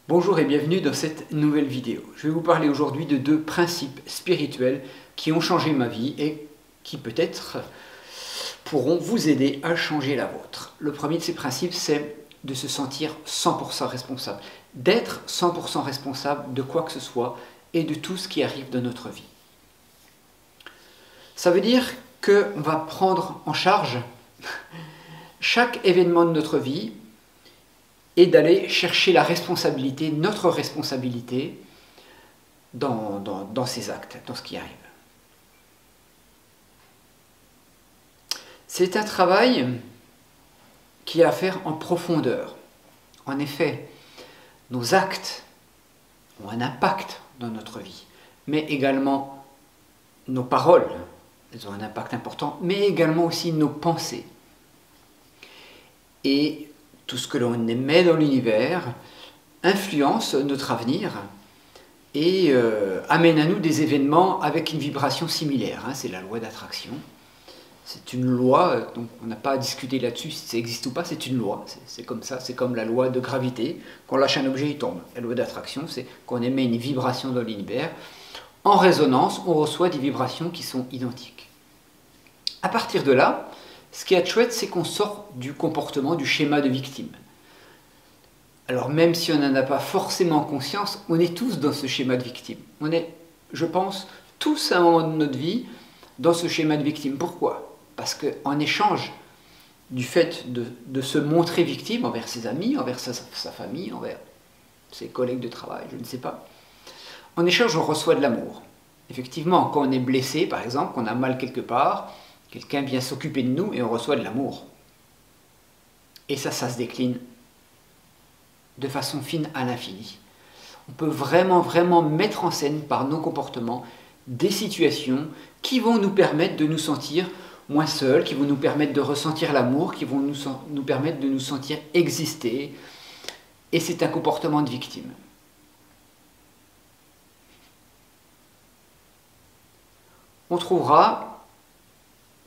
Bonjour et bienvenue dans cette nouvelle vidéo. Je vais vous parler aujourd'hui de deux principes spirituels qui ont changé ma vie et qui peut-être pourront vous aider à changer la vôtre. Le premier de ces principes, c'est de se sentir 100% responsable, d'être 100% responsable de quoi que ce soit et de tout ce qui arrive dans notre vie. Ça veut dire qu'on va prendre en charge chaque événement de notre vie et d'aller chercher la responsabilité, notre responsabilité dans ces actes, dans ce qui arrive. C'est un travail qui a à faire en profondeur. En effet, nos actes ont un impact dans notre vie, mais également nos paroles, elles ont un impact important, mais également aussi nos pensées. Et tout ce que l'on émet dans l'univers influence notre avenir et amène à nous des événements avec une vibration similaire. C'est la loi d'attraction. C'est une loi, donc on n'a pas à discuter là-dessus si ça existe ou pas, c'est une loi. C'est comme ça, c'est comme la loi de gravité. Quand on lâche un objet, il tombe. La loi d'attraction, c'est qu'on émet une vibration dans l'univers. En résonance, on reçoit des vibrations qui sont identiques. À partir de là, ce qui est chouette, c'est qu'on sort du comportement, du schéma de victime. Alors même si on n'en a pas forcément conscience, on est tous dans ce schéma de victime. On est, je pense, tous à un moment de notre vie dans ce schéma de victime. Pourquoi? Parce qu'en échange du fait de se montrer victime envers ses amis, envers sa famille, envers ses collègues de travail, je ne sais pas, en échange on reçoit de l'amour. Effectivement, quand on est blessé, par exemple, qu'on a mal quelque part, quelqu'un vient s'occuper de nous et on reçoit de l'amour. Et ça se décline de façon fine à l'infini. On peut vraiment mettre en scène par nos comportements des situations qui vont nous permettre de nous sentir moins seuls, qui vont nous permettre de ressentir l'amour, qui vont nous permettre de nous sentir exister. Et c'est un comportement de victime. On trouvera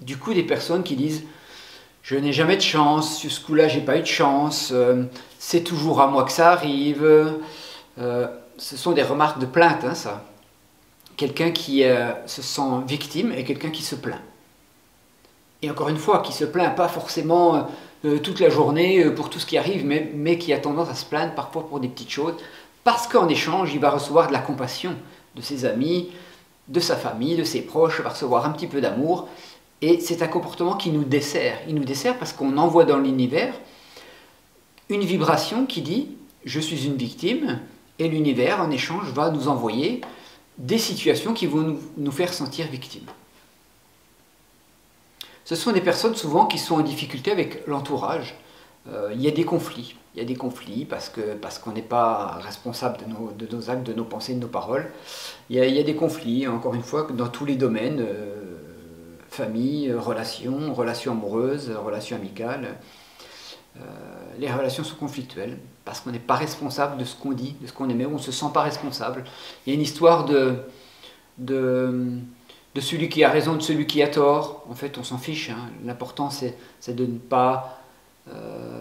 du coup des personnes qui disent « je n'ai jamais de chance, sur ce coup-là j'ai pas eu de chance, c'est toujours à moi que ça arrive ». Ce sont des remarques de plainte, ça. Quelqu'un qui se sent victime et quelqu'un qui se plaint. Et encore une fois, qui se plaint pas forcément toute la journée pour tout ce qui arrive, mais qui a tendance à se plaindre parfois pour des petites choses, parce qu'en échange, il va recevoir de la compassion de ses amis, de sa famille, de ses proches, il va recevoir un petit peu d'amour. Et c'est un comportement qui nous dessert. Il nous dessert parce qu'on envoie dans l'univers une vibration qui dit « je suis une victime » et l'univers, en échange, va nous envoyer des situations qui vont nous faire sentir victimes. Ce sont des personnes souvent qui sont en difficulté avec l'entourage. Il y a des conflits. Il y a des conflits parce qu'on n'est pas responsable de nos actes, de nos pensées, de nos paroles. Il y a des conflits, encore une fois, dans tous les domaines. Famille, relations amoureuses, relations amicales. Les relations sont conflictuelles parce qu'on n'est pas responsable de ce qu'on dit, de ce qu'on émet, on ne se sent pas responsable. Il y a une histoire de celui qui a raison, de celui qui a tort. En fait, on s'en fiche. L'important, c'est de ne pas...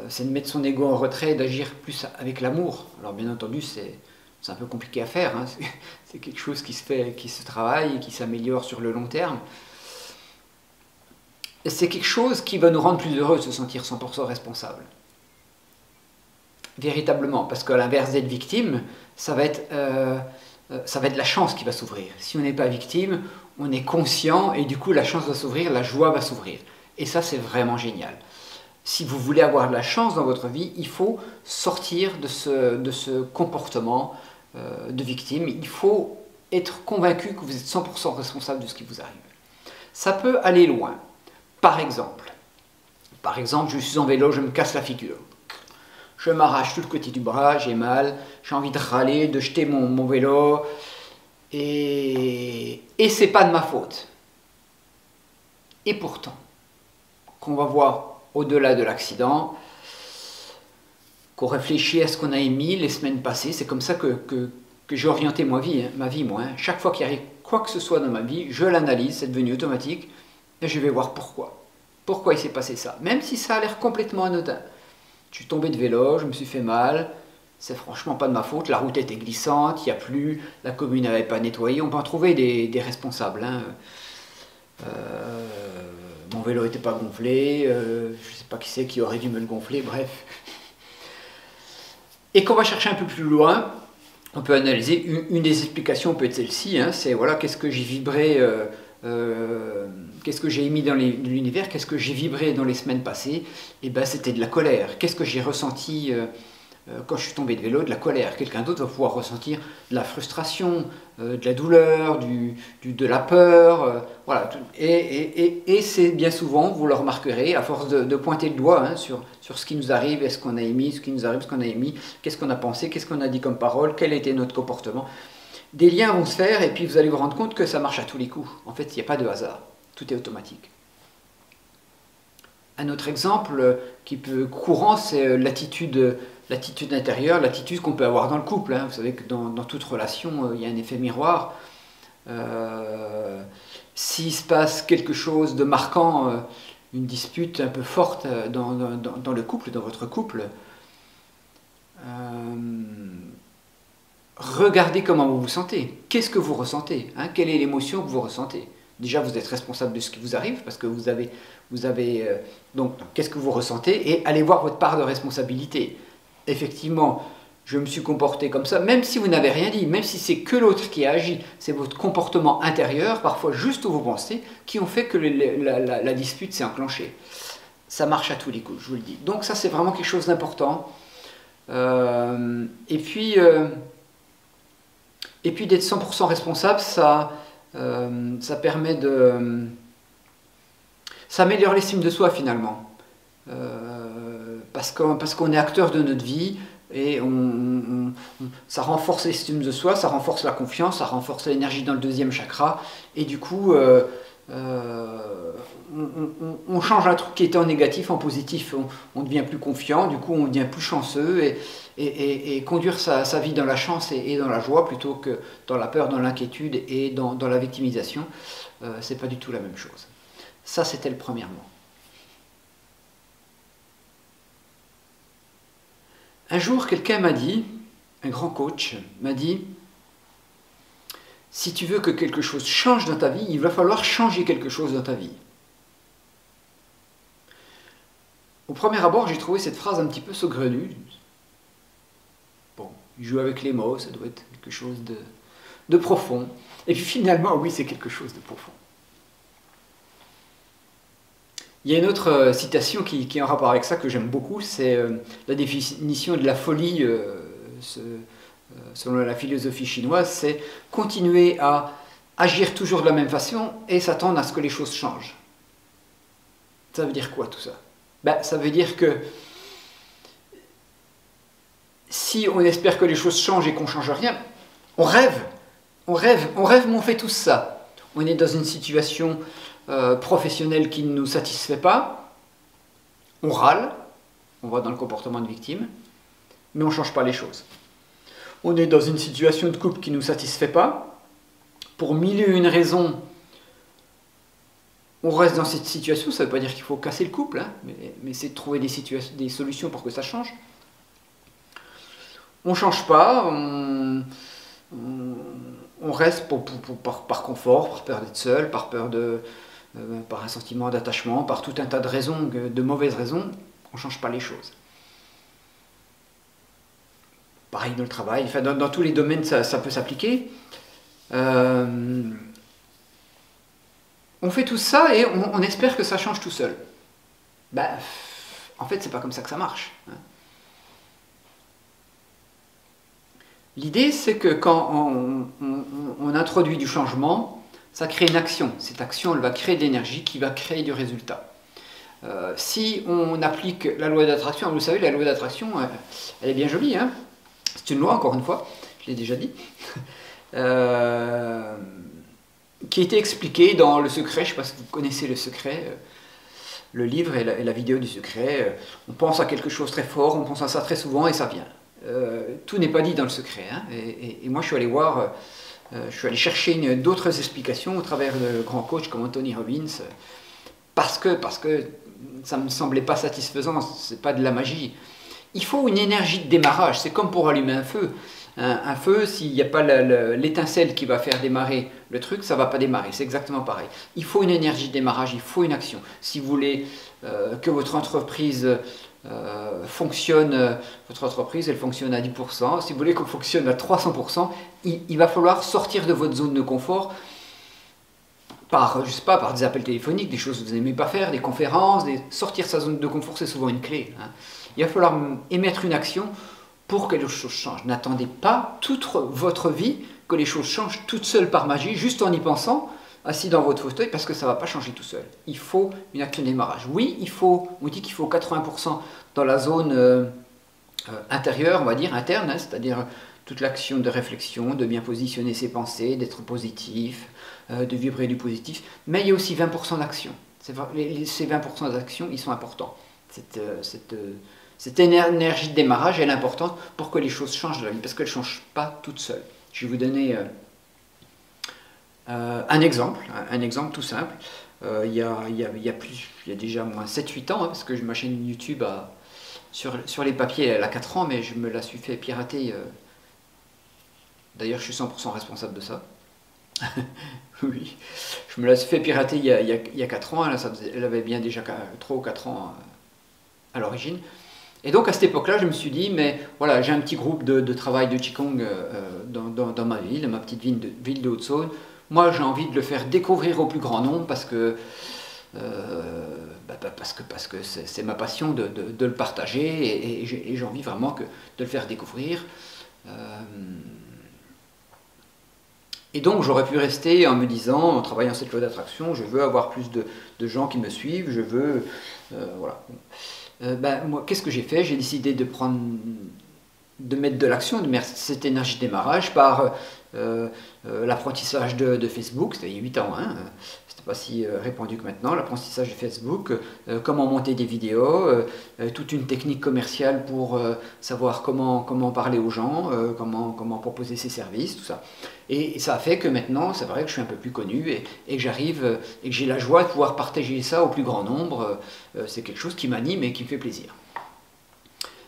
c'est de mettre son ego en retrait et d'agir plus avec l'amour. Alors bien entendu, c'est un peu compliqué à faire. C'est quelque chose qui se travaille et qui s'améliore sur le long terme. C'est quelque chose qui va nous rendre plus heureux de se sentir 100% responsable. Véritablement, parce qu'à l'inverse d'être victime, ça va être la chance qui va s'ouvrir. Si on n'est pas victime, on est conscient et du coup la chance va s'ouvrir, la joie va s'ouvrir. Et ça, c'est vraiment génial. Si vous voulez avoir de la chance dans votre vie, il faut sortir de ce comportement de victime. Il faut être convaincu que vous êtes 100% responsable de ce qui vous arrive. Ça peut aller loin. Par exemple, je suis en vélo, je me casse la figure. Je m'arrache tout le côté du bras, j'ai mal, j'ai envie de râler, de jeter mon vélo, et c'est pas de ma faute. Et pourtant, qu'on va voir au-delà de l'accident, qu'on réfléchit à ce qu'on a émis les semaines passées, c'est comme ça que j'ai orienté ma vie, moi. Chaque fois qu'il arrive quoi que ce soit dans ma vie, je l'analyse, c'est devenu automatique. Et je vais voir pourquoi. Pourquoi il s'est passé ça. Même si ça a l'air complètement anodin. Je suis tombé de vélo, je me suis fait mal. c'est franchement pas de ma faute, la route était glissante, il n'y a plus, la commune n'avait pas nettoyé, on peut en trouver des responsables. Hein. Mon vélo n'était pas gonflé, je ne sais pas qui c'est qui aurait dû me le gonfler, bref. Et qu'on va chercher un peu plus loin, on peut analyser, une des explications peut être celle-ci, hein, c'est voilà, qu'est-ce que j'ai vibré, qu'est-ce que j'ai émis dans l'univers, qu'est-ce que j'ai vibré dans les semaines passées, et ben c'était de la colère. Qu'est-ce que j'ai ressenti quand je suis tombé de vélo, de la colère. Quelqu'un d'autre va pouvoir ressentir de la frustration, de la douleur, de la peur, voilà. Et c'est bien souvent, vous le remarquerez, à force de pointer le doigt hein, sur ce qui nous arrive, est-ce qu'on a émis, ce qui nous arrive, ce qu'on a émis, qu'est-ce qu'on a pensé, qu'est-ce qu'on a dit comme parole, quel était notre comportement. Des liens vont se faire et puis vous allez vous rendre compte que ça marche à tous les coups. En fait, il n'y a pas de hasard, tout est automatique. Un autre exemple qui peut courant, c'est l'attitude intérieure, l'attitude qu'on peut avoir dans le couple. Hein. Vous savez que dans toute relation, il y a un effet miroir. S'il se passe quelque chose de marquant, une dispute un peu forte dans le couple, dans votre couple, regardez comment vous vous sentez. Qu'est-ce que vous ressentez hein? Quelle est l'émotion que vous ressentez? Déjà, vous êtes responsable de ce qui vous arrive, parce que vous avez donc, qu'est-ce que vous ressentez? Et allez voir votre part de responsabilité. Effectivement, je me suis comporté comme ça, même si vous n'avez rien dit, même si c'est que l'autre qui a agi, c'est votre comportement intérieur, parfois juste où vous pensez, qui ont fait que la dispute s'est enclenchée. Ça marche à tous les coups, je vous le dis. Donc ça, c'est vraiment quelque chose d'important. Et puis d'être 100% responsable, ça permet de... Ça améliore l'estime de soi finalement. Parce qu'on est acteur de notre vie et ça renforce l'estime de soi, ça renforce la confiance, ça renforce l'énergie dans le deuxième chakra. Et du coup, on change un truc qui était en négatif en positif. On devient plus confiant, du coup on devient plus chanceux et conduire sa vie dans la chance et dans la joie plutôt que dans la peur, dans l'inquiétude et dans la victimisation, c'est pas du tout la même chose. Ça c'était le premièrement. Un jour quelqu'un m'a dit, un grand coach m'a dit, si tu veux que quelque chose change dans ta vie, il va falloir changer quelque chose dans ta vie. Au premier abord, j'ai trouvé cette phrase un petit peu saugrenue. Bon, il joue avec les mots, ça doit être quelque chose de profond. Et puis finalement, oui, c'est quelque chose de profond. Il y a une autre citation qui est en rapport avec ça que j'aime beaucoup, c'est la définition de la folie selon la philosophie chinoise, c'est continuer à agir toujours de la même façon et s'attendre à ce que les choses changent. Ça veut dire quoi tout ça? Ben, ça veut dire que si on espère que les choses changent et qu'on ne change rien, on rêve, mais on fait tous ça. On est dans une situation professionnelle qui ne nous satisfait pas, on râle, on va dans le comportement de victime, mais on ne change pas les choses. On est dans une situation de couple qui ne nous satisfait pas, pour mille et une raisons, on reste dans cette situation. Ça ne veut pas dire qu'il faut casser le couple, hein, mais c'est de trouver des solutions pour que ça change. On ne change pas, on reste par confort, par peur d'être seul, par un sentiment d'attachement, par tout un tas de raisons, de mauvaises raisons, on ne change pas les choses. Pareil dans le travail, enfin, dans tous les domaines ça peut s'appliquer. On fait tout ça et on espère que ça change tout seul. Ben, en fait, c'est pas comme ça que ça marche. Hein. L'idée, c'est que quand on introduit du changement, ça crée une action. Cette action, elle va créer de l'énergie qui va créer du résultat. Si on applique la loi d'attraction, vous savez, la loi d'attraction, elle est bien jolie, hein. C'est une loi, encore une fois, je l'ai déjà dit, qui a été expliquée dans Le Secret. Je ne sais pas si vous connaissez Le Secret, le livre et la vidéo du Secret. On pense à quelque chose très fort, on pense à ça très souvent et ça vient. Tout n'est pas dit dans Le Secret. Hein, et moi, je suis allé voir, je suis allé chercher d'autres explications au travers de grands coachs comme Anthony Robbins, parce que ça ne me semblait pas satisfaisant, ce n'est pas de la magie. Il faut une énergie de démarrage, c'est comme pour allumer un feu. Un feu, s'il n'y a pas l'étincelle qui va faire démarrer le truc, ça ne va pas démarrer, c'est exactement pareil. Il faut une énergie de démarrage, il faut une action. Si vous voulez que votre entreprise fonctionne, votre entreprise elle fonctionne à 10%, si vous voulez qu'elle fonctionne à 300%, il va falloir sortir de votre zone de confort par, je sais pas, par des appels téléphoniques, des choses que vous n'aimez pas faire, des conférences, sortir de sa zone de confort, c'est souvent une clé. Hein. Il va falloir émettre une action pour que les choses changent. N'attendez pas toute votre vie que les choses changent toutes seules par magie, juste en y pensant, assis dans votre fauteuil, parce que ça ne va pas changer tout seul. Il faut une action de démarrage. Oui, on dit qu'il faut 80% dans la zone intérieure, on va dire, interne, hein, c'est-à-dire toute l'action de réflexion, de bien positionner ses pensées, d'être positif, de vibrer du positif, mais il y a aussi 20% d'action. Ces 20% d'action, ils sont importants. Cette énergie de démarrage, elle est importante pour que les choses changent de la vie, parce qu'elles ne changent pas toutes seules. Je vais vous donner un exemple tout simple. Il y a déjà moins 7-8 ans, hein, parce que ma chaîne YouTube sur les papiers, elle a 4 ans, mais je me la suis fait pirater. D'ailleurs, je suis 100% responsable de ça. Oui, je me la suis fait pirater il y a 4 ans, elle avait bien déjà 3 ou 4 ans à l'origine. Et donc à cette époque-là, je me suis dit, mais voilà, j'ai un petit groupe de travail de Qigong dans ma ville, ma petite ville de Haute-Saône. Moi, j'ai envie de le faire découvrir au plus grand nombre parce que c'est ma passion de le partager et j'ai envie vraiment de le faire découvrir. Et donc j'aurais pu rester en me disant, en travaillant cette loi d'attraction, je veux avoir plus de gens qui me suivent, je veux... voilà. Moi, qu'est-ce que j'ai fait? J'ai décidé de mettre de l'action, de mettre cette énergie de démarrage par l'apprentissage de Facebook, c'était il y a 8 ans, hein, c'était pas si répandu que maintenant, l'apprentissage de Facebook, comment monter des vidéos, toute une technique commerciale pour savoir comment parler aux gens, comment proposer ses services, tout ça. Et ça a fait que maintenant, c'est vrai que je suis un peu plus connu et que j'arrive et que j'ai la joie de pouvoir partager ça au plus grand nombre. C'est quelque chose qui m'anime et qui me fait plaisir.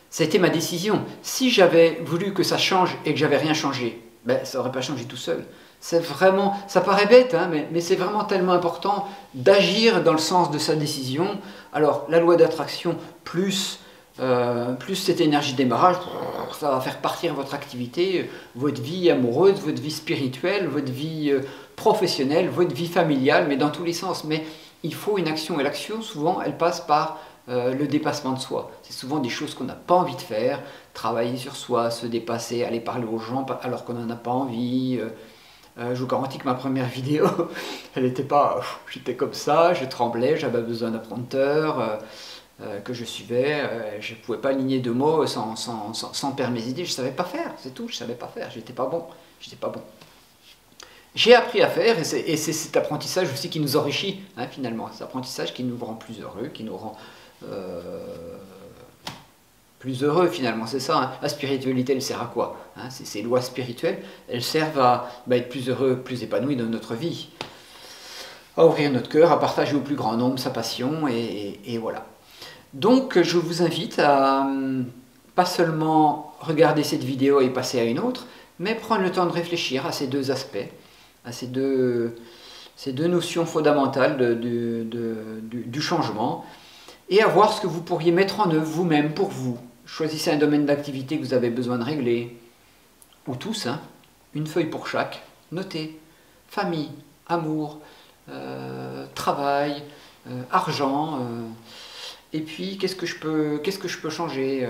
Ça a été ma décision. Si j'avais voulu que ça change et que j'avais rien changé, ça n'aurait pas changé tout seul. C'est vraiment, ça paraît bête, hein, mais c'est vraiment tellement important d'agir dans le sens de sa décision. Alors, la loi d'attraction plus cette énergie de démarrage, ça va faire partir votre activité, votre vie amoureuse, votre vie spirituelle, votre vie professionnelle, votre vie familiale, mais dans tous les sens. Mais il faut une action, et l'action, souvent, elle passe par le dépassement de soi. C'est souvent des choses qu'on n'a pas envie de faire, travailler sur soi, se dépasser, aller parler aux gens alors qu'on n'en a pas envie. Je vous garantis que ma première vidéo, elle n'était pas... J'étais comme ça, je tremblais, j'avais besoin d'un prompteur que je suivais, je ne pouvais pas aligner 2 mots sans perdre mes idées, je ne savais pas faire, c'est tout, je ne savais pas faire, j'étais pas bon. J'ai appris à faire et c'est cet apprentissage aussi qui nous enrichit, hein, finalement, cet apprentissage qui nous rend plus heureux, qui nous rend plus heureux finalement, c'est ça. Hein. La spiritualité, elle sert à quoi, hein? Ces lois spirituelles, elles servent à être plus heureux, plus épanoui dans notre vie, à ouvrir notre cœur, à partager au plus grand nombre sa passion et voilà. Donc je vous invite à pas seulement regarder cette vidéo et passer à une autre, mais prendre le temps de réfléchir à ces 2 aspects, à ces deux notions fondamentales du changement, et à voir ce que vous pourriez mettre en œuvre vous-même pour vous. Choisissez un domaine d'activité que vous avez besoin de régler, ou tous, hein, une feuille pour chaque, notez, famille, amour, travail, argent, et puis qu'est-ce que je peux changer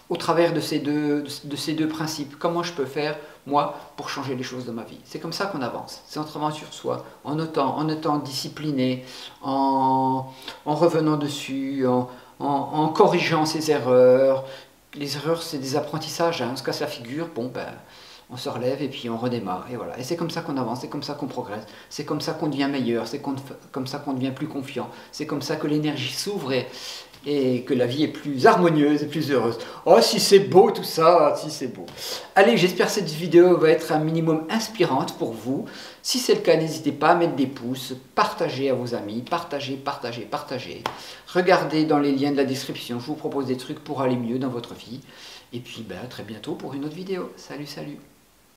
au travers de ces deux principes. Comment je peux faire, moi, pour changer les choses dans ma vie. C'est comme ça qu'on avance. C'est en travaillant sur soi, en étant discipliné, en revenant dessus, en corrigeant ses erreurs. Les erreurs, c'est des apprentissages. Hein. On se casse la figure, bon, on se relève et puis on redémarre. Et voilà. Et c'est comme ça qu'on avance, c'est comme ça qu'on progresse, c'est comme ça qu'on devient meilleur, c'est comme ça qu'on devient plus confiant, c'est comme ça que l'énergie s'ouvre et que la vie est plus harmonieuse et plus heureuse. Oh, si c'est beau tout ça, si c'est beau. Allez, j'espère que cette vidéo va être un minimum inspirante pour vous. Si c'est le cas, n'hésitez pas à mettre des pouces, partagez à vos amis, partagez. Regardez dans les liens de la description, je vous propose des trucs pour aller mieux dans votre vie. Et puis, à très bientôt pour une autre vidéo. Salut, salut.